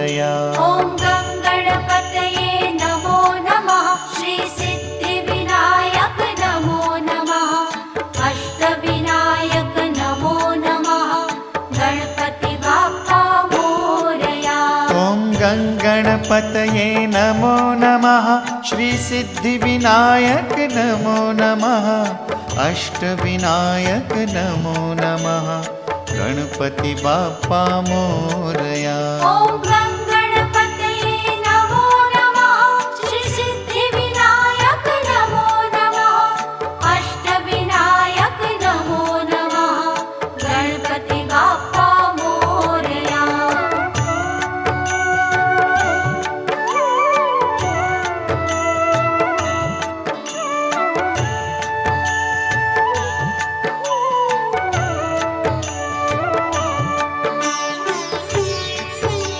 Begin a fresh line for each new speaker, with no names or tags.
मोरया।
ॐ गं गणपतये नमो नमः। श्री सिद्धिविनायक नमो नमः। अष्टविनायक नमो नमः। गणपति बाप्पा मोरया।
ॐ गं गणपतये नमो नमः। श्री सिद्धिविनायक नमो नमः। अष्टविनायक नमो नमः। गणपति बाप्पा मोरया।
ॐ